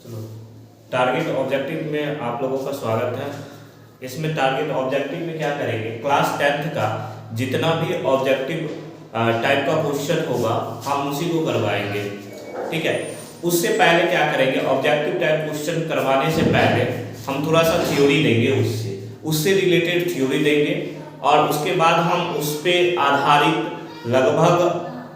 चलो, target objective में आप लोगों का स्वागत है। इसमें टारगेट ऑब्जेक्टिव में क्या करेंगे, क्लास 10th का जितना भी ऑब्जेक्टिव टाइप का क्वेश्चन होगा हम उसी को करवाएंगे। ठीक है, उससे पहले क्या करेंगे, ऑब्जेक्टिव टाइप क्वेश्चन करवाने से पहले हम थोड़ा सा थ्योरी देंगे, उससे रिलेटेड थ्योरी देंगे और उसके बाद हम उस पर आधारित लगभग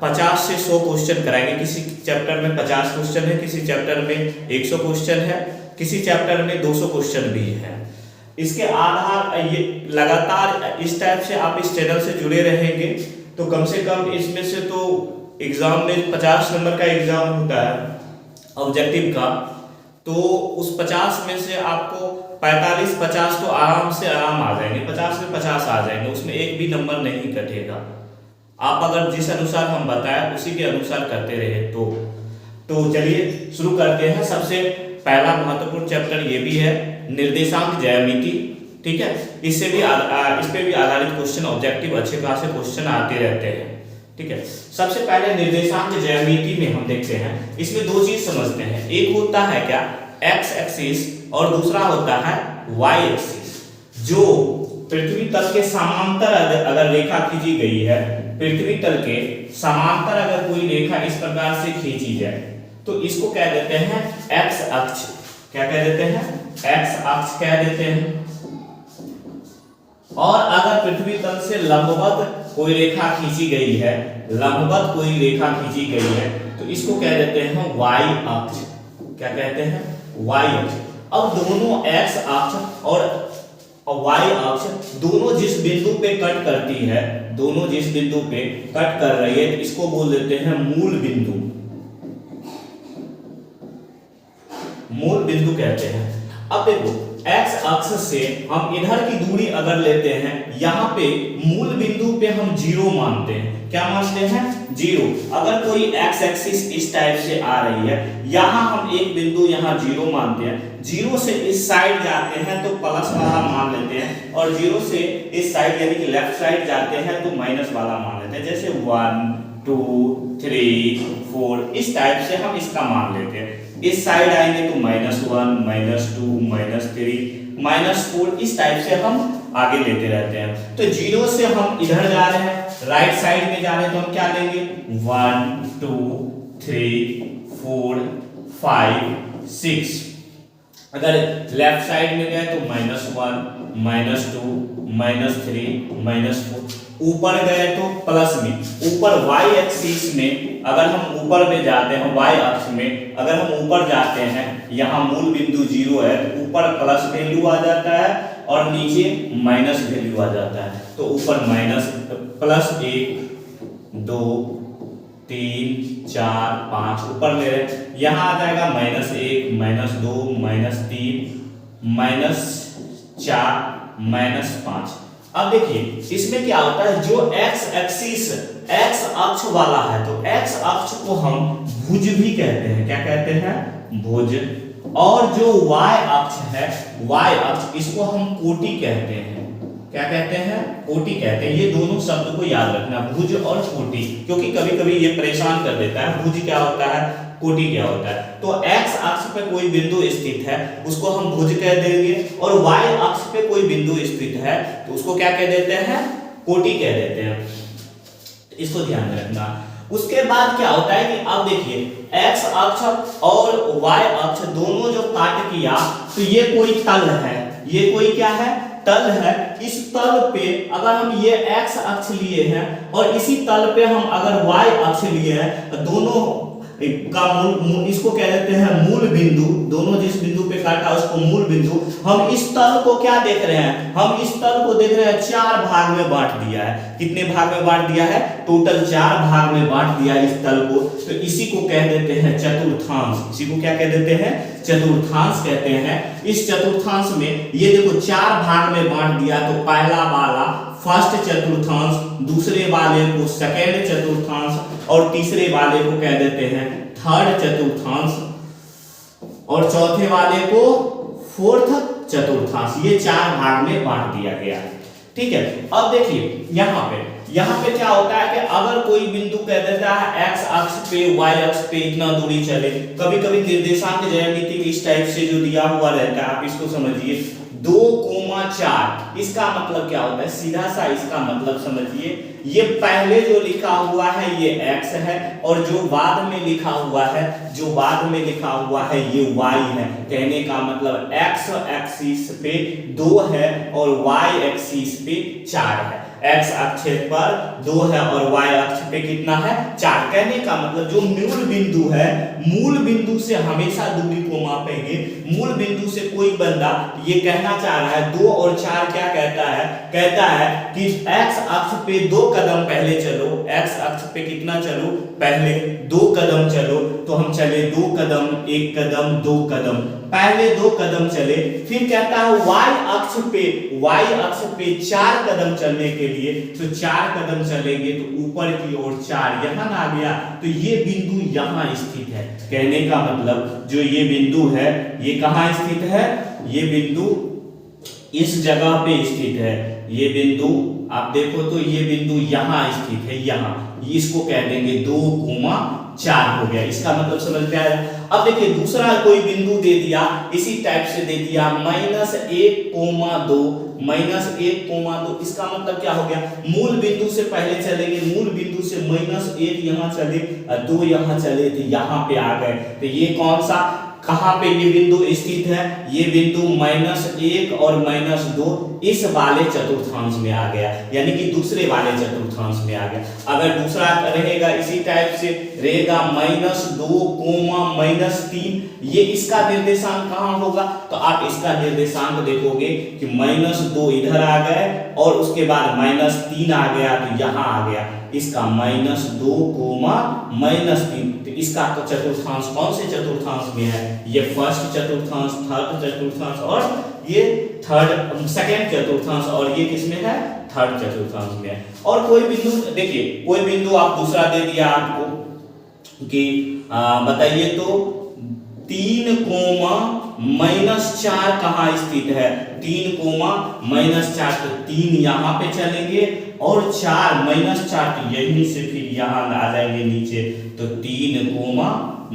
50 से 100 क्वेश्चन कराएंगे। किसी चैप्टर में 50 क्वेश्चन है, किसी चैप्टर में 100 क्वेश्चन है, किसी चैप्टर में 200 क्वेश्चन भी है। इसके आधार ये लगातार इस टाइप से आप इस चैनल से जुड़े रहेंगे तो कम से कम इसमें से तो एग्जाम में 50 नंबर का एग्जाम होता है ऑब्जेक्टिव का, तो उस 50 में से आपको 45-50 तो आराम से आराम आ जाएंगे, 50 में 50 आ जाएंगे, उसमें एक भी नंबर नहीं कटेगा। आप अगर जिस अनुसार हम बताएं उसी के अनुसार करते रहे तो चलिए शुरू करते हैं। सबसे पहला महत्वपूर्ण चैप्टर ये भी है, निर्देशांक ज्यामिति। ठीक है, इस पे भी आधारित क्वेश्चन ऑब्जेक्टिव अच्छे खासे क्वेश्चन आते रहते हैं। ठीक है, सबसे पहले निर्देशांक ज्यामिति में हम देखते हैं, इसमें दो चीज समझते हैं, एक होता है क्या एक्स एक्सिस और दूसरा होता है वाई एक्सिस। जो पृथ्वी तल के समांतर अगर रेखा खींची गई है, पृथ्वी तल के समांतर अगर कोई रेखा इस प्रकार से खींची जाए तो इसको क्या देते हैं, एक्स अक्ष। क्या कह देते हैं, एक्स अक्ष कह देते हैं। और अगर पृथ्वी तल से लंबवत कोई रेखा खींची गई है, लंबवत कोई रेखा खींची गई है तो इसको कह देते हैं वाई अक्ष। क्या कहते हैं, वाई अक्ष। अब दोनों एक्स अक्ष और वाई अक्ष दोनों जिस बिंदु पे कट करती है, दोनों जिस बिंदु पे कट कर रही है इसको बोल देते हैं मूल बिंदु। मूल बिंदु कहते हैं। अब देखो एक्स अक्ष से हम इधर की दूरी अगर लेते हैं, यहाँ पे मूल बिंदु पे हम 0 मानते हैं। क्या मानते हैं, 0। अगर कोई एक्स एक्सिस इस टाइप से आ रही है, यहाँ हम एक बिंदु यहाँ 0 मानते हैं। 0 से इस साइड जाते हैं तो प्लस वाला मान लेते हैं और 0 से इस साइड यानी कि लेफ्ट साइड जाते हैं तो माइनस वाला मान लेते हैं। जैसे 1 2 3 4 इस टाइप से हम इसका मान लेते हैं। इस साइड आएंगे तो -1 -2 -3 -4 इस टाइप से हम आगे लेते रहते हैं। तो 0 से हम इधर जा रहे हैं, राइट साइड में जा रहे हैं तो हम क्या लेंगे, 1 2 3 4 5 6। अगर लेफ्ट साइड में गए तो -1 -2 -3 -4। ऊपर गए तो प्लस में, ऊपर y एक्सिस में अगर हम ऊपर में जाते हैं, y अक्ष में अगर हम ऊपर जाते हैं, यहाँ मूल बिंदु 0 है तो ऊपर प्लस वैल्यू आ जाता है और नीचे माइनस वैल्यू आ जाता है। तो ऊपर +1 2 3 4 5 ऊपर ले रहे हैं, यहाँ आ जाएगा -1 -2 -3 -4 -5। अब देखिए इसमें क्या होता है, जो x एक्सिस x अक्ष वाला है तो x अक्ष को हम भुज भी कहते हैं। क्या कहते हैं, भुज। और जो y अक्ष है, y अक्ष इसको हम कोटि कहते हैं। क्या कहते हैं, कोटि कहते हैं। ये दोनों शब्द को याद रखना, भुज और कोटि, क्योंकि कभी कभी ये परेशान कर देता है, भुज क्या होता है कोटि क्या होता है। तो x अक्ष पे कोई बिंदु स्थित है उसको हम भुज कह देंगे और y अक्ष पे कोई बिंदु स्थित है तो उसको क्या कह देते हैं, कोटि कह देते हैं। इसको ध्यान में रखना। उसके बाद क्या होता है कि अब देखिए x अक्ष और y अक्ष दोनों जो काट किया तो ये कोई तल है, ये कोई क्या है, तल है। इस तल पे अगर हम ये x अक्ष लिए हैं और इसी तल पे हम अगर y अक्ष लिए हैं, दोनों का मूल इसको कह देते हैं मूल बिंदु। दोनों जिस बिंदु पे काटा उसको मूल बिंदु। हम इस तल को क्या देख रहे हैं, हम इस तल को देख रहे हैं 4 भाग में बांट दिया है। कितने भाग में बांट दिया है, टोटल 4 भाग में बांट दिया इस तल को। तो इसी को कह देते हैं चतुर्थांश। इसी को क्या कह देते हैं, चतुर्थांश कहते हैं। इस चतुर्थांश में ये देखो 4 भाग में बांट दिया, तो पहला वाला फर्स्ट चतुर्थांश, दूसरे वाले को सेकेंड चतुर्थांश और तीसरे वाले को कह देते हैं थर्ड चतुर्थांश और चौथे वाले को फोर्थ चतुर्थांश। ये 4 भाग में बांट दिया गया है। ठीक है, अब देखिए यहाँ पे यहाँ पे क्या होता है कि अगर कोई बिंदु कह देता है x अक्ष पे y अक्ष पे इतना दूरी चले, कभी कभी निर्देशांक ज्यामिति में इस टाइप से जो दिया हुआ रहता है, आप इसको समझिए 2,4, इसका मतलब क्या होता है, सीधा सा इसका मतलब समझिए, ये पहले जो लिखा हुआ है ये x है और जो बाद में लिखा हुआ है, जो बाद में लिखा हुआ है ये y है। कहने का मतलब x एक्सिस पे 2 है और y एक्सिस पे 4 है। x अक्ष पर 2 है और y अक्ष पे कितना है, 4। कहने का मतलब जो मूल बिंदु है, मूल बिंदु से हमेशा दूरी को मापेंगे। मूल बिंदु से कोई बंदा ये कहना चाह रहा है 2 और 4 क्या कहता है कि x अक्ष पे 2 कदम पहले चलो, x अक्ष पे कितना चलो, पहले 2 कदम चलो। तो हम चले 2 कदम, 1 कदम, 2 कदम, पहले 2 कदम चले। फिर कहता है y अक्ष पे 4 कदम चलने के लिए, तो 4 कदम चलेंगे तो ऊपर की ओर 4 यहाँ आ गया, तो ये बिंदु यहाँ स्थित है। कहने का मतलब जो ये बिंदु है ये कहाँ स्थित है, ये बिंदु इस जगह पे स्थित है। ये बिंदु आप देखो तो ये बिंदु यहाँ स्थित है, यहाँ, इसको कह देंगे 2,4 हो गया। इसका मतलब समझ में आया। अब देखिए दूसरा कोई बिंदु दे दिया, इसी टाइप से दे दिया -1,2, -1,2, इसका मतलब क्या हो गया, मूल बिंदु से पहले चलेंगे, मूल बिंदु से -1 यहाँ चले, 2 यहाँ चले, तो यहाँ पे आ गए। तो ये कौन सा, कहाँ पे ये बिंदु स्थित है, ये बिंदु -1 और -2 इस वाले चतुर्थांश में आ गया, यानी कि दूसरे वाले चतुर्थांश में आ गया। अगर दूसरा रहेगा इसी टाइप से रहेगा -2, -3, ये इसका निर्देशांक कहाँ होगा, तो आप इसका निर्देशांक देखोगे कि -2 इधर आ गए और उसके बाद -3 आ गया, तो यहाँ आ गया इसका -2, -3। तो इसका तो चतुर्थांश कौन से चतुर्थांश में है, ये फर्स्ट चतुर्थांश, थर्ड चतुर्थांश और ये सेकंड चतुर्थांश, और ये किसमें है, थर्ड चतुर्थांश में है। और कोई बिंदु देखिए, कोई बिंदु आप दूसरा दे दिया आपको कि बताइए तो 3, -4 कहाँ स्थित है, 3, -4, तो 3 यहाँ पे चलेंगे और 4 -4 तो यहीं से फिर यहाँ आ जाएंगे नीचे, तो 3,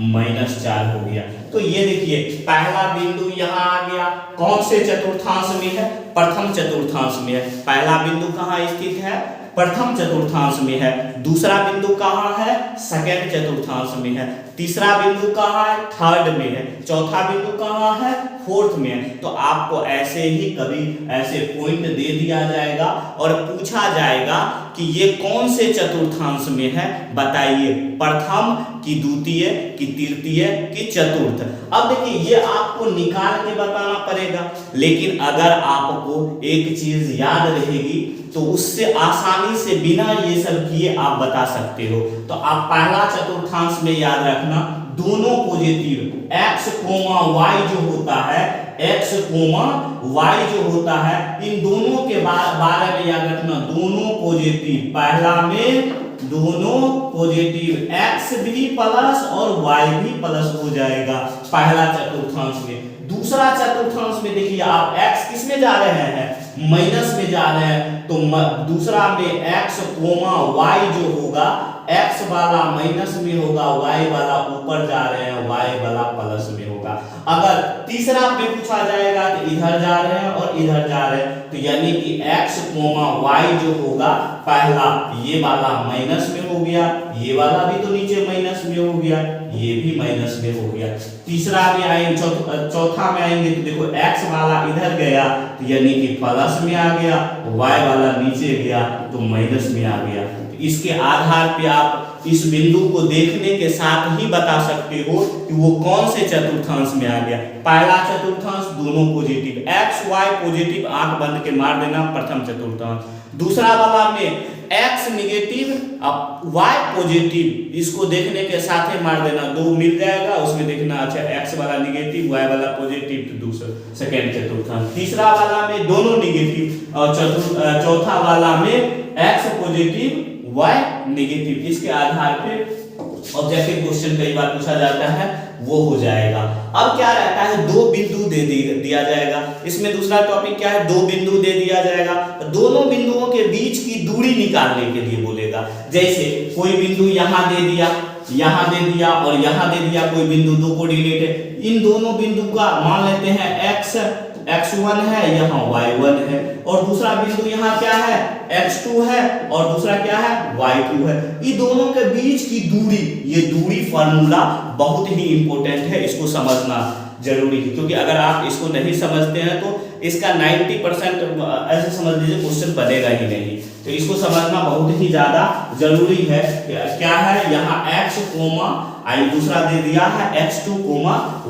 -4 हो गया। तो ये देखिए पहला बिंदु यहाँ आ गया, कौन से चतुर्थांश में है, प्रथम चतुर्थांश में है। पहला बिंदु कहाँ स्थित है, प्रथम चतुर्थांश में है। दूसरा बिंदु कहाँ है, सेकंड चतुर्थांश में है। तीसरा बिंदु कहाँ है, थर्ड में है। चौथा बिंदु कहाँ है, फोर्थ में है। तो आपको ऐसे ही कभी ऐसे पॉइंट दे दिया जाएगा और पूछा जाएगा कि ये कौन से चतुर्थांश में है, बताइए, प्रथम की द्वितीय की तृतीय की चतुर्थ। अब देखिए ये आपको निकाल के बताना पड़ेगा, लेकिन अगर आपको एक चीज याद रहेगी तो उससे आसानी से बिना ये सब किए आप बता सकते हो। तो आप पहला चतुर्थांश में याद रखना, दोनों पॉजिटिव x, y जो होता है, x, y जो होता है, इन दोनों के बारे में याद रखना, दोनों पॉजिटिव। पहला में दोनों पॉजिटिव, x भी प्लस और y भी प्लस हो जाएगा पहला चतुर्थांश में। दूसरा चतुर्थांश में देखिए आप x किस में जा रहे हैं, माइनस में जा रहे हैं, तो दूसरा में x, y जो होगा, x वाला माइनस में होगा, y वाला ऊपर जा रहे हैं, y वाला प्लस में होगा। अगर तीसरा पे पूछा जाएगा तो इधर जा रहे हैं और इधर जा रहे हैं, तो यानी कि x, y जो होगा, पहला ये वाला माइनस में हो गया, ये वाला भी तो नीचे माइनस में हो गया, ये भी माइनस में हो गया। तीसरा में आएंगे, चौथा में आएंगे तो देखो x वाला इधर गया तो यानी कि प्लस में आ गया, y वाला नीचे गया तो माइनस में आ गया। तो इसके आधार पे आप इस बिंदु को देखने के साथ ही बता सकते हो कि वो कौन से चतुर्थांश में आ गया। पहला चतुर्थांश दोनों पॉजिटिव, x, y पॉजिटिव, आंख बंद के मार देना, प्रथम चतुर्थांश। दूसरा वाला में x निगेटिव, y पॉजिटिव, इसको देखने के साथ ही मार देना, 2 मिल जाएगा, उसमें देखना अच्छा x वाला निगेटिव, y वाला पॉजिटिव, तो दूसरा सेकंड चतुर्थांश। तीसरा वाला में दोनों निगेटिव और चौथा वाला में x पॉजिटिव, y नेगेटिव। इसके आधार पे ऑब्जेक्टिव क्वेश्चन कई बार पूछा जाता है, वो हो जाएगा। अब क्या रहता है, दो बिंदु दे दिया जाएगा। इसमें दूसरा टॉपिक क्या है, दो बिंदु दे दिया जाएगा, दोनों बिंदुओं के बीच की दूरी निकालने के लिए बोलेगा। जैसे कोई बिंदु यहाँ दे दिया, यहाँ दे दिया और यहाँ दे दिया, कोई बिंदु दो कोऑर्डिनेट है, इन दोनों बिंदु का मान लेते हैं x1 है, यहाँ y1 है, और दूसरा बिंदु यहाँ क्या है, x2 है, और दूसरा क्या है, y2 है। ये दोनों के बीच की दूरी, ये दूरी फार्मूला बहुत ही इंपॉर्टेंट है, इसको समझना जरूरी है, क्योंकि अगर आप इसको नहीं समझते हैं तो इसका 90% ऐसे समझ लीजिए क्वेश्चन बनेगा ही नहीं। तो इसको समझना बहुत ही ज्यादा जरूरी है। क्या है, यहाँ x आई दूसरा दे दिया है x2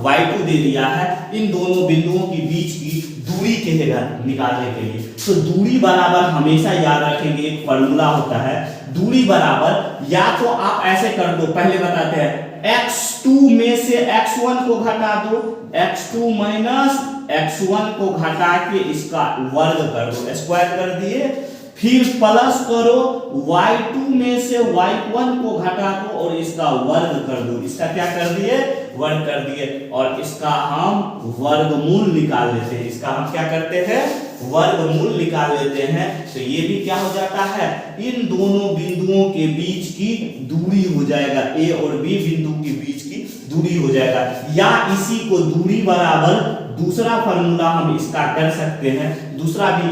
y2 दे दिया है, इन दोनों बिंदुओं के बीच की दूरी कहेगा निकालने के लिए। तो दूरी बराबर हमेशा याद रखेंगे, एक फॉर्मूला होता है, दूरी बराबर, या तो आप ऐसे कर दो, पहले बताते हैं, x2 में से x1 को घटा दो, x2 माइनस x1 को घटा के इसका वर्ग कर दो, स्क्वायर कर दिए, फिर प्लस करो y2 में से y1 को घटा दो और इसका वर्ग कर दो, इसका क्या कर दिए, वर्ग कर दिए, और इसका हम वर्गमूल निकाल लेते हैं। इसका हम क्या करते हैं, वर्गमूल निकाल लेते हैं। तो ये भी क्या हो जाता है, इन दोनों बिंदुओं के बीच की दूरी हो जाएगा, ए और बी बिंदु के बीच की दूरी हो जाएगा। या इसी को दूरी बराबर दूसरा फॉर्मूला हम इसका कर सकते हैं, दूसरा भी,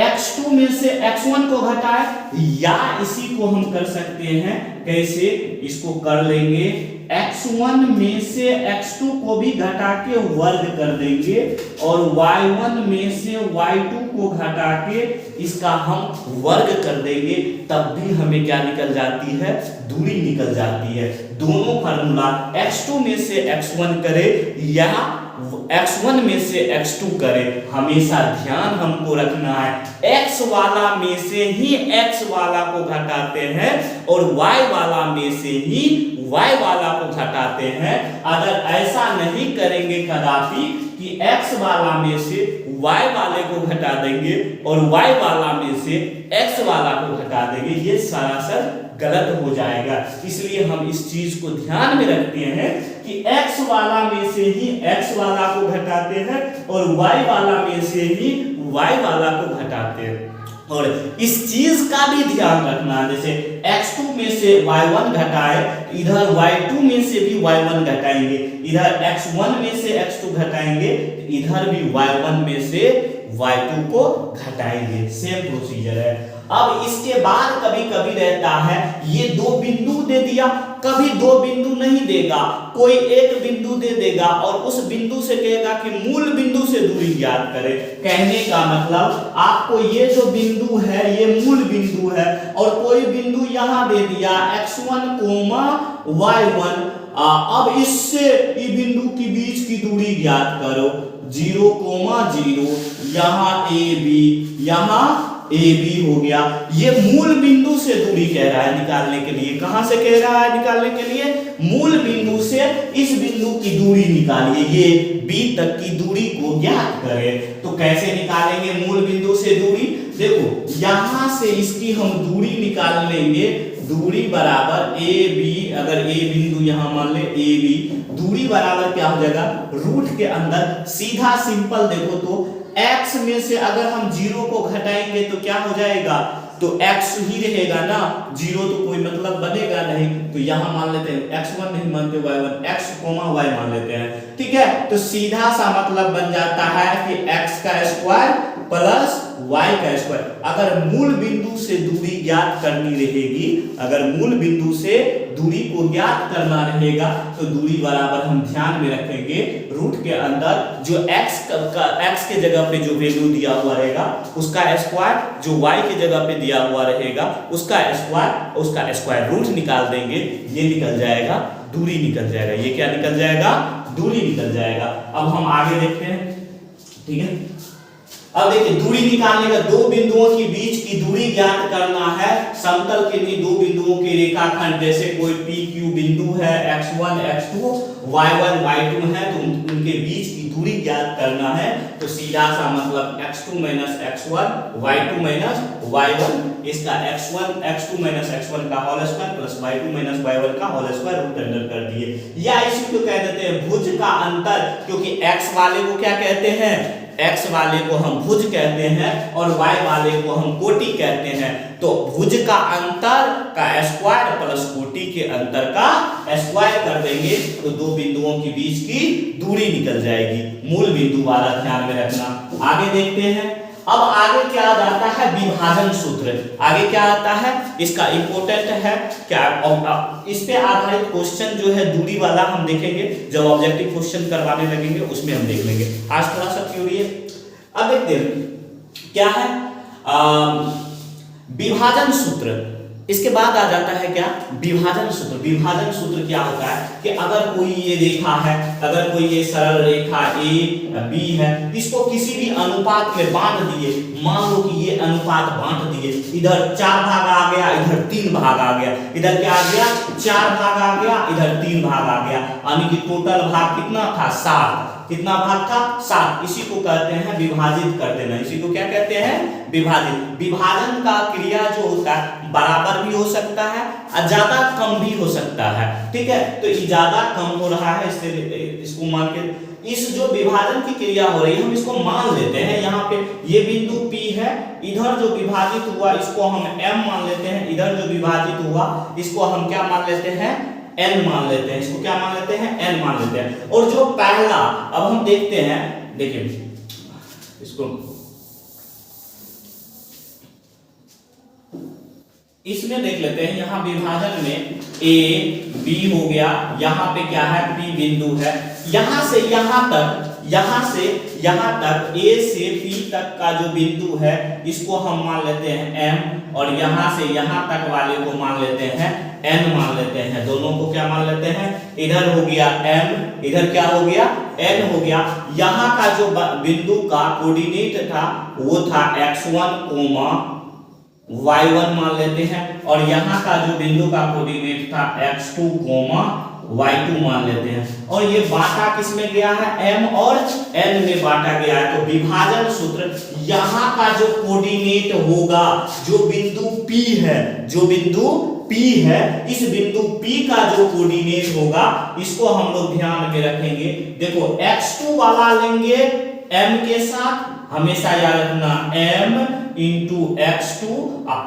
x2 में से x1 को घटाए, या इसी को हम कर सकते हैं, कैसे, इसको कर लेंगे, x1 में से x2 को भी घटा के वर्ग कर देंगे, और y1 में से y2 को घटा के इसका हम वर्ग कर देंगे, तब भी हमें क्या निकल जाती है, दूरी निकल जाती है। दोनों फार्मूला x2 में से x1 करे या x1 में से x2 करे, हमेशा ध्यान हमको रखना है, x वाला में से ही x वाला को घटाते हैं और y वाला में से ही y वाला को घटाते हैं। अगर ऐसा नहीं करेंगे कदापि कि x वाला में से y वाले को घटा देंगे और y वाला में से x वाला को घटा देंगे, ये सरासर गलत हो जाएगा। इसलिए हम इस चीज को ध्यान में रखते हैं कि x वाला में से ही x वाला को घटाते हैं और y वाला में से ही y वाला को घटाते हैं। और इस चीज का भी ध्यान रखना, जैसे x2 में से y1 घटाए, इधर y2 में से भी y1 घटाएंगे, इधर x1 में से x2 घटाएंगे, इधर भी y1 में से y2 को घटाएंगे, सेम प्रोसीजर है। अब इसके बाद कभी कभी रहता है, ये दो बिंदु दे दिया, कभी दो बिंदु नहीं देगा, कोई एक बिंदु दे देगा और उस बिंदु से कहेगा कि मूल बिंदु से दूरी ज्ञात करें। कहने का मतलब, आपको ये जो बिंदु है ये मूल बिंदु है, और कोई बिंदु यहाँ दे दिया x1, y1, अब इससे इस बिंदु के बीच की दूरी ज्ञात करो, 0, 0, यहाँ AB, यहाँ AB हो गया। ये मूल बिंदु से दूरी कह रहा है निकालने के लिए, कहां से कह रहा है निकालने के लिए, मूल बिंदु से इस बिंदु की दूरी निकालिए, ये B तक की दूरी को ज्ञात करें। तो कैसे निकालेंगे मूल बिंदु से दूरी, देखो यहां से इसकी हम दूरी निकाल लेंगे, दूरी बराबर AB, अगर A बिंदु यहां मान ले AB, दूरी बराबर क्या हो जाएगा, रूट के अंदर सीधा सिंपल देखो तो x में से अगर हम 0 को घटाएंगे तो क्या हो जाएगा, तो x ही रहेगा ना, 0 तो कोई मतलब बनेगा नहीं, तो यहां मान लेते हैं x1 नहीं मानते y1, x, y मान लेते हैं, ठीक है। तो सीधा सा मतलब बन जाता है कि x का स्क्वायर प्लस y का स्क्वायर। अगर मूल बिंदु से दूरी ज्ञात करनी रहेगी, अगर मूल बिंदु से दूरी को ज्ञात करना रहेगा तो दूरी बराबर हम ध्यान में रखेंगे, रूट के अंदर जो x के जगह पे जो वैल्यू दिया हुआ रहेगा उसका स्क्वायर, जो y के जगह पे दिया हुआ रहेगा उसका स्क्वायर रूट निकाल देंगे, ये निकल जाएगा, दूरी निकल जाएगा। ये क्या निकल जाएगा, दूरी निकल जाएगा। अब हम आगे देखते हैं, ठीक है। अब देखिए दूरी निकालने का, दो बिंदुओं के बीच की दूरी ज्ञात करना है। समतल के लिए दो बिंदुओं के रेखाखंड, जैसे कोई PQ बिंदु है, x1 x2 y1 y2 है, तो उनके बीच की दूरी ज्ञात करना है तो सीधा सा मतलब x2 minus x1 y2 minus y1 इसका x2 माइनस x1 का whole square plus y2 minus y1 का होल स्क्वायर रूट अंडर कर दिए, या इसी को कह देते हैं भुज का अंतर, क्योंकि x वाले को क्या कहते हैं, x वाले को हम भुज कहते हैं और y वाले को हम कोटि कहते हैं। तो भुज का अंतर का स्क्वायर प्लस कोटि के अंतर का स्क्वायर कर देंगे तो दो बिंदुओं के बीच की दूरी निकल जाएगी, मूल बिंदु वाला ध्यान में रखना। आगे देखते हैं, अब आगे क्या आ जाता है विभाजन सूत्र, आगे क्या आता है, इसका इंपॉर्टेंट है क्या, इस पे आधारित क्वेश्चन जो है दूरी वाला हम देखेंगे जब ऑब्जेक्टिव क्वेश्चन करवाने लगेंगे उसमें हम देख लेंगे, आज थोड़ा सा थ्योरी है। अब देखते हैं क्या है विभाजन सूत्र, इसके बाद आ जाता है क्या विभाजन सूत्र। विभाजन सूत्र क्या होता है कि अगर कोई ये रेखा है, अगर कोई ये सरल रेखा ए बी है, इसको किसी भी अनुपात में बांट दिए, मान लो कि ये अनुपात बांट दिए, इधर 4 भाग आ गया, इधर 3 भाग आ गया, इधर क्या आ गया 4 भाग आ गया, इधर 3 भाग आ गया, यानी कि टोटल भाग कितना था 7, कितना भाग था 7। इसी को कहते हैं विभाजित कर देना, इसी को क्या कहते हैं विभाजित। विभाजन का क्रिया जो होता है बराबर भी हो सकता है और ज्यादा कम भी हो सकता है, ठीक है। तो ये ज्यादा कम हो रहा है, इसको मान के इस जो विभाजन की क्रिया हो रही है हम इसको मान लेते हैं, यहाँ पे ये बिंदु P है, इधर जो विभाजित हुआ इसको हम M मान लेते हैं, इधर जो विभाजित हुआ इसको हम क्या मान लेते हैं n मान लेते हैं, इसको क्या मान लेते हैं n मान लेते हैं। और जो पहला अब हम देखते हैं, देखिए इसको इसमें देख लेते हैं, यहाँ विभाजन में a b हो गया, यहाँ पे क्या है p बिंदु है, यहाँ से यहाँ तक, यहाँ से यहाँ तक a से p तक का जो बिंदु है इसको हम मान लेते हैं m, और यहाँ से यहाँ तक वाले को मान लेते हैं n मान लेते हैं, दोनों को क्या मान लेते हैं, इधर हो गया m, इधर क्या हो गया n हो गया। यहाँ का जो बिंदु का कोऑर्डिनेट था वो था x1, y1 मान लेते हैं, और यहाँ का जो बिंदु का कोऑर्डिनेट था x2, y2 मान लेते हैं। और ये बांटा किसमें गया है m और n में बांटा गया है। तो विभाजन सूत्र यहाँ का जो कोऑर्डिनेट होगा, जो बिंदु P है, जो बिंदु P है, इस बिंदु P का जो कोऑर्डिनेट होगा इसको हम लोग ध्यान में रखेंगे। देखो x2 वाला लेंगे m के साथ, हमेशा याद रखना m into x2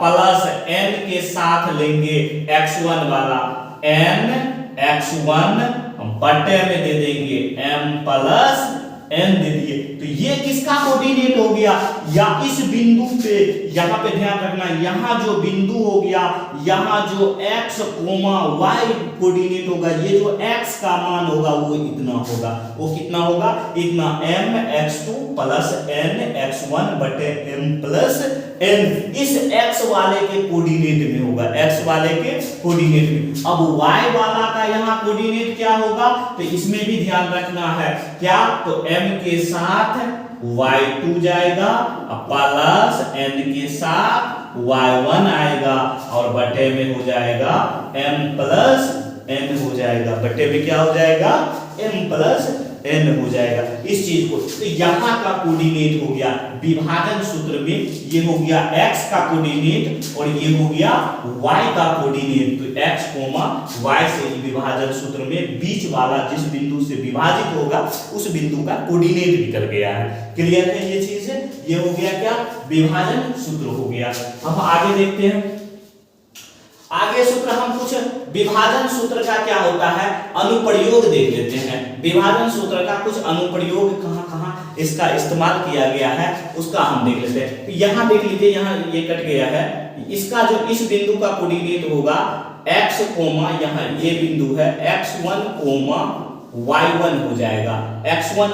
plus n के साथ लेंगे x1 वाला, n x1 बटे में दे देंगे m प्लस n दे दिए। तो ये किसका कोऑर्डिनेट हो गया, या इस बिंदु पे, यहाँ पे ध्यान रखना, यहाँ जो बिंदु हो गया, यहाँ जो x, y कोऑर्डिनेट होगा, ये जो x का मान होगा वो इतना होगा, वो कितना होगा इतना, m x2 plus n x1 बटे m प्लस n, इस x वाले के कोऑर्डिनेट में होगा, x वाले के कोऑर्डिनेट में। अब y वाला का यहाँ कोऑर्डिनेट क्या होगा, तो इसमें भी ध्यान रखना है क्या, तो m के साथ y2 जाएगा प्लस n के साथ y1 आएगा, और बटे में हो जाएगा m प्लस n हो जाएगा, बटे में क्या हो जाएगा m प्लस n हो जाएगा इस चीज को। तो यहाँ का कोऑर्डिनेट हो गया विभाजन सूत्र में, ये हो गया x का कोऑर्डिनेट और ये हो गया y का कोऑर्डिनेट। तो x, y से विभाजन सूत्र में बीच वाला जिस बिंदु से विभाजित होगा उस बिंदु का कोऑर्डिनेट निकल गया है। क्लियर है ये चीज है, ये हो गया क्या विभाजन सूत्र हो गया। अब आगे देखते हैं, आगे सूत्र हम कुछ विभाजन सूत्र का क्या होता है अनुप्रयोग देख लेते हैं। विभाजन सूत्र का कुछ अनुप्रयोग कहां-कहां इसका इस्तेमाल किया गया है उसका हम देख लेते हैं। तो यहाँ देख लीजिए, यहाँ ये कट गया है, इसका जो इस बिंदु का कोऑर्डिनेट होगा x, यहाँ ये बिंदु है x1, y1 हो जाएगा, x1,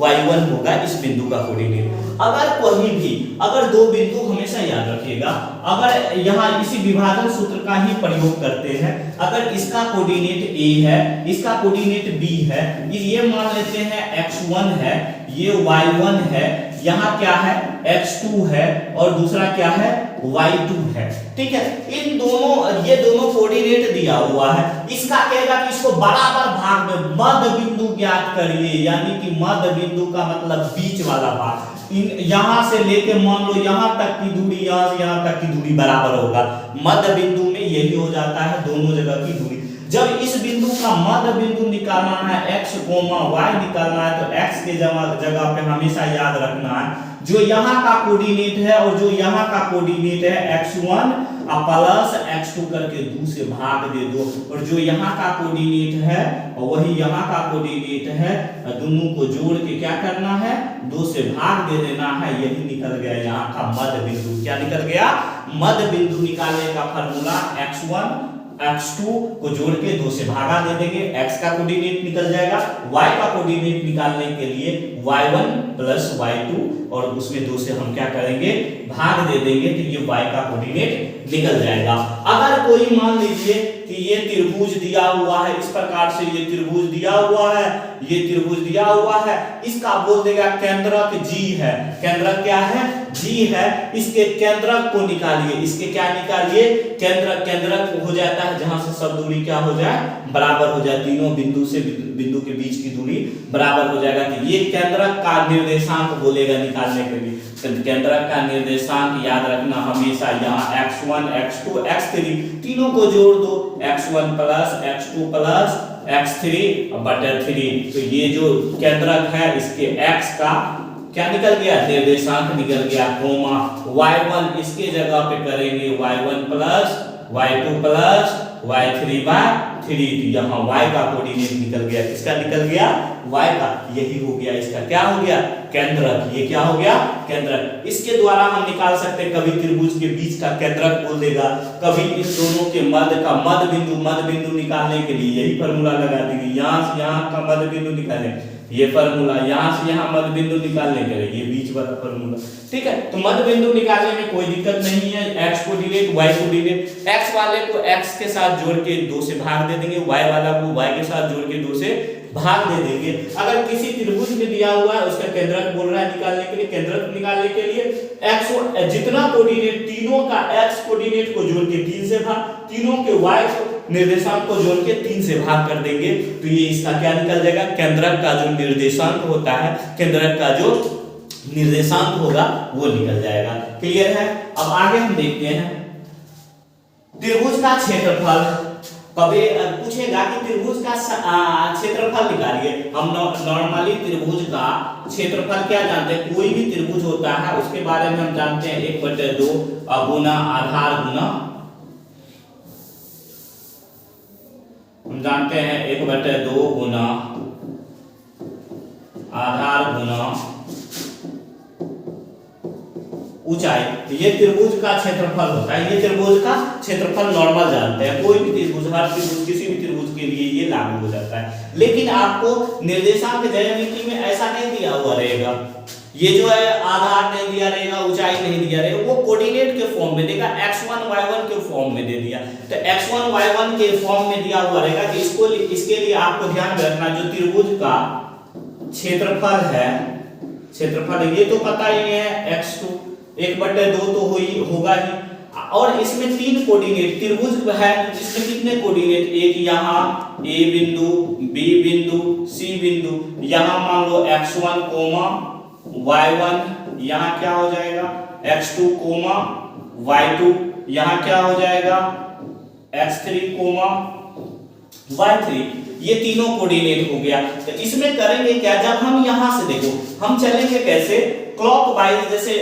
y1 होगा इस बिंदु का कोऑर्डिनेट। अगर कोई भी, अगर दो बिंदु हमेशा याद रखिएगा, अगर यहाँ इसी विभाजन सूत्र का ही प्रयोग करते हैं, अगर इसका कोऑर्डिनेट a है, इसका कोऑर्डिनेट b है, ये मान लेते हैं x1 है, ये y1 है, यहाँ क्या है x2 है और दूसरा क्या है y2 है। ठीक है, इन दोनों ये दोनों कोऑर्डिनेट दिया हुआ है। इसका कहेगा कि इसको बराबर भाग में मध्य बिंदु ज्ञात करिए, यानी कि मध्य बिंदु का मतलब बीच वाला भाग। यहां से लेके मान लो यहां तक की दूरी, यहां से यहां तक की दूरी बराबर होगा। मध्य बिंदु में यही हो जाता है दोनों जगह की दूरी। जब इस बिंदु का मध्य बिंदु निकालना है x, y निकालना है, तो x के जगह पे हमेशा याद रखना है जो यहाँ का कोऑर्डिनेट है और जो यहाँ का कोऑर्डिनेट है x1 प्लस x2 करके 2 से भाग दे दो, और जो यहाँ का कोऑर्डिनेट है और वही यहाँ का कोऑर्डिनेट है, दोनों को जोड़ के क्या करना है 2 से भाग दे देना है। यही निकल गया यहाँ का मध्य बिंदु। क्या निकल गया? मध्य बिंदु निकालने का फार्मूला x1 x2 को जोड़ के 2 से भागा दे देंगे, x का कोऑर्डिनेट निकल जाएगा। y का कोऑर्डिनेट निकालने के लिए y1 प्लस y2 और उसमें 2 से हम क्या करेंगे भाग दे देंगे, तो ये y का कोऑर्डिनेट निकल जाएगा। अगर कोई मान लीजिए कि ये त्रिभुज दिया हुआ है, इस प्रकार से ये त्रिभुज दिया हुआ है, ये त्रिभुज दिया हुआ है, इसका बोल देगा केंद्रक G है। केंद्रक क्या है? G है। इसके केंद्रक को निकालिए। इसके क्या निकालिए? केंद्रक। केंद्रक हो जाता है जहां से सब दूरी क्या हो जाए बराबर हो जाए, तीनों बिंदु से बिंदु के बीच की दूरी बराबर हो जाएगा। तो ये केंद्रक का निर्देशांक बोलेगा निकालने के लिए। केंद्रक का निर्देशांक याद रखना हमेशा, यहाँ x1 x2 x3 तीनों को जोड़ दो, x1 plus x2 plus x3 बटे 3। तो ये जो केंद्रक है इसके x का क्या निकल गया? निर्देशांक निकल गया, कोमा y1 इसके जगह पे करेंगे y1 plus y2 plus y3 bye 3। यहाँ y का कोऑर्डिनेट निकल गया। किसका निकल गया? y का। यही हो गया इसका क्या हो गया? केंद्रक। ये क्या हो गया? केंद्रक। इसके द्वारा हम निकाल सकते हैं, कभी त्रिभुज के बीच का केंद्रक बोल देगा, कभी इन दोनों के मध्य का मध्य बिंदु निकालने के लिए यही फार्मूला लगा देंगे। यहाँ से यहाँ का मध्य बिंदु निकालें, ये फार्मूला, यहाँ से यहाँ मध्य बिंदु निकालने के लिए ये बीच वाला फार्मूला। ठीक है, तो मध्य बिंदु निकालने में कोई दिक्कत नहीं है। x coordinate y coordinate, x वाले को x के साथ जोड़ के 2 से भाग दे देंगे, y वाला को y के साथ जोड़ के 2 से भाग दे देंगे। अगर किसी त्रिभुज में दिया हुआ है उसका केंद्रक बोल रहा है निकालने के लिए, केंद्रक निकालने के लिए x जितना कोऑर्डिनेट, तीनों का x कोऑर्डिनेट को जोड़ के 3 से भाग, तीनों के y निर्देशांक को जोड़ के 3 से भाग कर देंगे, तो ये इसका क्या निकल जाएगा? केंद्रक का जो निर्देशांक होता है, केंद्रक का जो निर्देशांक होगा वो निकल जाएगा। क्लियर है? अब आगे हम देखते हैं त्रिभुज का क्षेत्रफल। कभी पूछेगा कि त्रिभुज का क्षेत्रफल निकालिए। हम नॉर्मली त्रिभुज का क्षेत्रफल क्या जानते हैं? कोई भी त्रिभुज होता है उसके बारे में हम जानते हैं 1/2 गुना आधार गुना, हम जानते हैं 1/2 गुना आधार गुना ऊंचाई। ये त्रिभुज का क्षेत्रफल होता है। ये त्रिभुज का क्षेत्रफल नॉर्मल जानते हैं, कोई भी त्रिभुज, हर त्रिभुज, किसी भी त्रिभुज के लिए ये लागू हो जाता है। लेकिन आपको निर्देशांक ज्यामिति में ऐसा नहीं दिया हुआ रहेगा। ये जो है आधार नहीं दिया रहेगा, ऊंचाई नहीं दिया रहेगा, वो कोऑर्डिनेट के फॉर्म में देगा, x1 y1 के फॉर्म में दे दिया। तो x1 y1 के फॉर्म में दिया हुआ रहेगा कि इसके लिए आपको ध्यान रखना जो त्रिभुज का क्षेत्रफल है, क्षेत्रफल ये तो पता ही है x2 1/2 तो होगा ही, और इसमें 3 कोऑर्डिनेट त्रिभुज है, इसमें कितने कोऑर्डिनेट? एक यहाँ a बिंदु, b बिंदु, c बिंदु, यहाँ मान लो x1 y1, यहाँ क्या हो जाएगा x2 y2, यहाँ क्या हो जाएगा x3 y3। ये तीनों कोऑर्डिनेट हो गया। तो इसमें करेंगे क्या? जब हम यहां से देखो, हम चलेंगे कैसे? क्लॉकवाइज, जैसे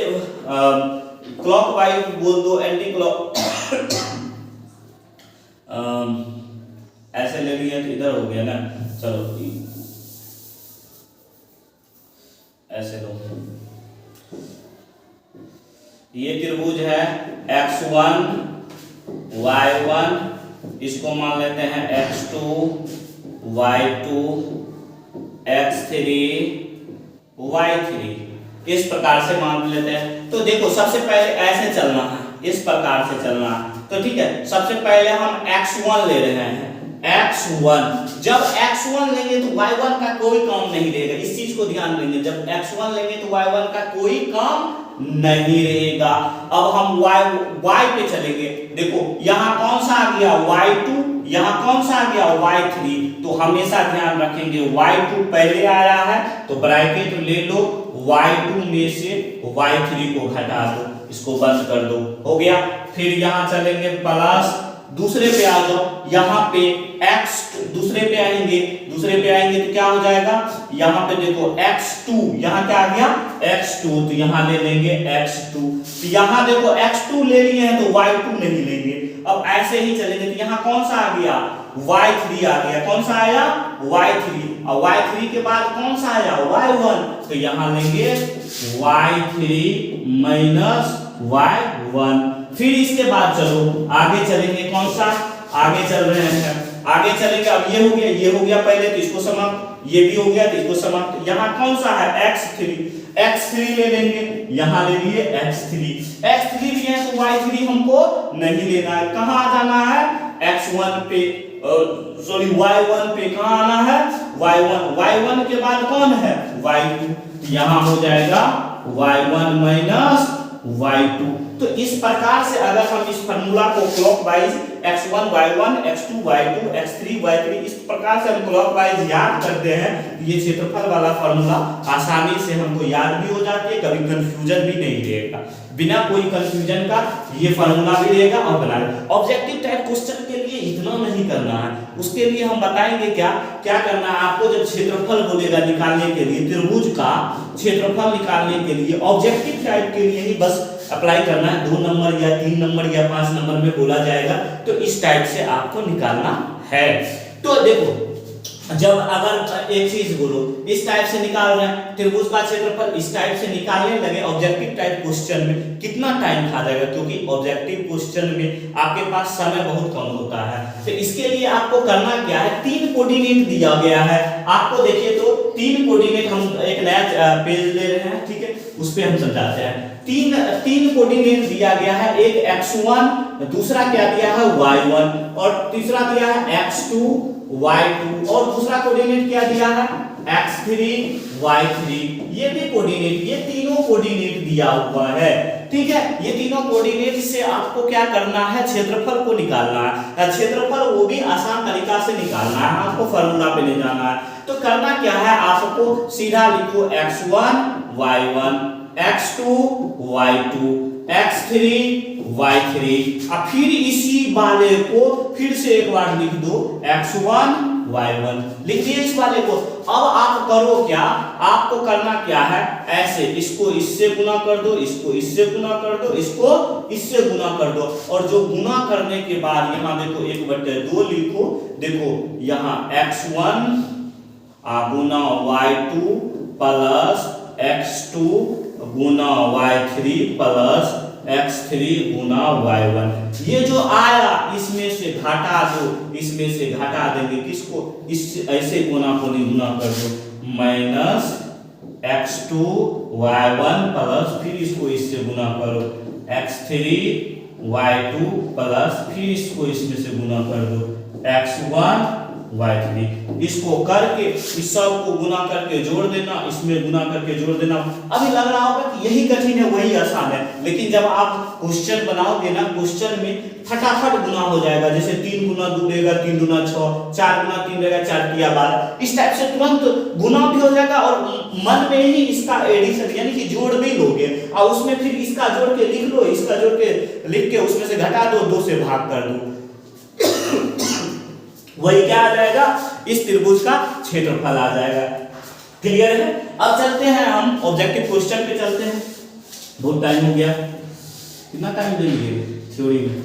क्लॉकवाइज बोल दो, एंटी क्लॉक ऐसे ले लिया तो इधर हो गया ना, चलो ऐसे लो। ये त्रिभुज है x1 y1, इसको मान लेते हैं x2 y2 x3 y3, इस प्रकार से मान लेते हैं। तो देखो सबसे पहले ऐसे चलना है, इस प्रकार से चलना है। तो ठीक है, सबसे पहले हम x1 ले रहे हैं, x1। जब x1 लेंगे तो y1 का कोई काम नहीं रहेगा, इस चीज चीज को ध्यान देंगे, जब x1 लेंगे तो y1 का कोई काम नहीं रहेगा। अब हम y पे चलेंगे, देखो यहाँ कौन सा आ गया y2, यहाँ कौन सा आ गया y3, तो हमेशा ध्यान रखेंगे y2 पहले आया है तो ब्रैकेट ले लो, y2 में से y3 को घटा दो, इसको बंद कर दो, हो गया। फिर यहाँ चलेंगे प्लस, दूसरे पे आ जाओ, यहाँ पे x दूसरे पे आएंगे तो क्या हो जाएगा, यहाँ पे देखो x2, यहाँ क्या आ गया x2, तो यहाँ ले लेंगे x2, तो यहाँ देखो x2 ले लिए हैं तो y2 नहीं लेंगे। अब ऐसे ही चलेंगे तो यहाँ कौन सा आ गया y3 आ गया, कौन सा आया y3, और y3 के बाद कौन सा आया y1, तो यहाँ लेंगे y3 माइनस y1। फिर इसके बाद चलो आगे चलेंगे, कौन सा आगे चल रहे हैं, आगे चलेंगे। अब ये हो गया पहले, तो इसको समाप्त, ये भी हो गया तो इसको समाप्त। यहाँ कौन सा है x3 ले लेंगे, यहाँ ले लिए x3 भी है तो y3 हमको नहीं लेना है, कहाँ आ जाना है x1 पे, सॉरी y1 पे, कहाँ आना है y1 के बाद कौन है y2, यहाँ हो जाएगा y1 माइनस y2। तो इस प्रकार से अगर हम इस फार्मूला को clockwise x1 y1 x2 y2 x3 y3 इस प्रकार से हम क्लॉकवाइज याद करते हैं, ये क्षेत्रफल वाला फार्मूला आसानी से हमको याद भी हो जाती है, कभी कंफ्यूजन भी नहीं रहेगा, बिना कोई कंफ्यूजन का ये फार्मूला भी रहेगा और बना रहेगा। ऑब्जेक्टिव टाइप क्वेश्चन के लिए इतना नहीं करना है, उसके लिए हम बताएंगे क्या करना है आपको। जब क्षेत्रफल बोलेगा निकालने के लिए, त्रिभुज का क्षेत्रफल निकालने के लिए ऑब्जेक्टिव टाइप के लिए ही बस अप्लाई करना है, 2 नंबर या 3 नंबर या 5 नंबर में बोला जाएगा, तो इस टाइप से आपको निकालना है। तो देखो, जब अगर एक चीज बोलो इस टाइप से निकाल रहे हैं त्रिभुज का क्षेत्रफल, इस टाइप से निकालने लगे ऑब्जेक्टिव टाइप क्वेश्चन में कितना टाइम खा जाएगा, क्योंकि ऑब्जेक्टिव क्वेश्चन में आपके पास समय बहुत कम होता है। तो इसके लिए आपको करना क्या है, 3 कोऑर्डिनेट दिया गया है आपको, देखिए तो 3 कोऑर्डिनेट हम एक नया पेज ले रहे हैं, ठीक है, उस पे हम समझाते हैं। तीन कोऑर्डिनेट दिया गया है, एक x1, दूसरा क्या दिया है y1, और तीसरा दिया है x2 y2, और दूसरा कोऑर्डिनेट क्या दिया है x3 y3। ये भी कोऑर्डिनेट, ये तीनों कोऑर्डिनेट दिया हुआ है, ठीक है। ये तीनों कोऑर्डिनेट से आपको क्या करना है, क्षेत्रफल को निकालना है। क्षेत्रफल वो भी आसान तरीका से निकालना है, आपको फार्मूला पे ले जाना है। तो करना क्या है, आपको सीधा लिखो x1 y1 x2 y2 x3 y3, अब फिर इसी वाले को फिर से एक बार लिख दो x1 y1, लिख दिए इस वाले को। अब आप करो क्या, आपको करना क्या है, ऐसे इसको इससे गुना कर दो, इसको इससे गुना कर दो, इसको इससे गुना कर दो, और जो गुना करने के बाद यहाँ देखो 1/2 लिखो, देखो यहाँ x1 गुना y2 प्लस x2 गुना y3 प्लस x3 गुना y1। ये जो आया इसमें से घटा दो, इसमें से घटा देंगे किसको, इस ऐसे गुना को गुना कर दो, माइनस x2 y1 प्लस फिर इसको इससे गुना करो x3 y2 प्लस फिर इसको इसमें से गुना कर दो x1 y3। इसको करके इस सब को गुना करके जोड़ देना, इसमें गुना करके जोड़ देना। अभी लग रहा होगा कि यही कठिन है वही आसान है, लेकिन जब आप क्वेश्चन बनाओगे ना, क्वेश्चन में फटाफट गुना हो जाएगा। जैसे 3 गुना 2 रहेगा 3 गुना 6, 4 गुना 3 रहेगा 4 किया 12, इस टाइप से तुरंत गुना भी हो जाएगा और मन में ही इसका एडिशन यानी कि जोड़ भी लोगे, और उसमें फिर इसका जोड़ के लिख लो, इसका जोड़ के लिख के उसमें से घटा दो, 2 से भाग कर दो, वही क्या आ जाएगा, इस त्रिभुज का क्षेत्रफल आ जाएगा। क्लियर है। अब चलते हैं हम ऑब्जेक्टिव क्वेश्चन पे चलते हैं, बहुत टाइम हो गया, कितना टाइम देंगे थ्योरी में,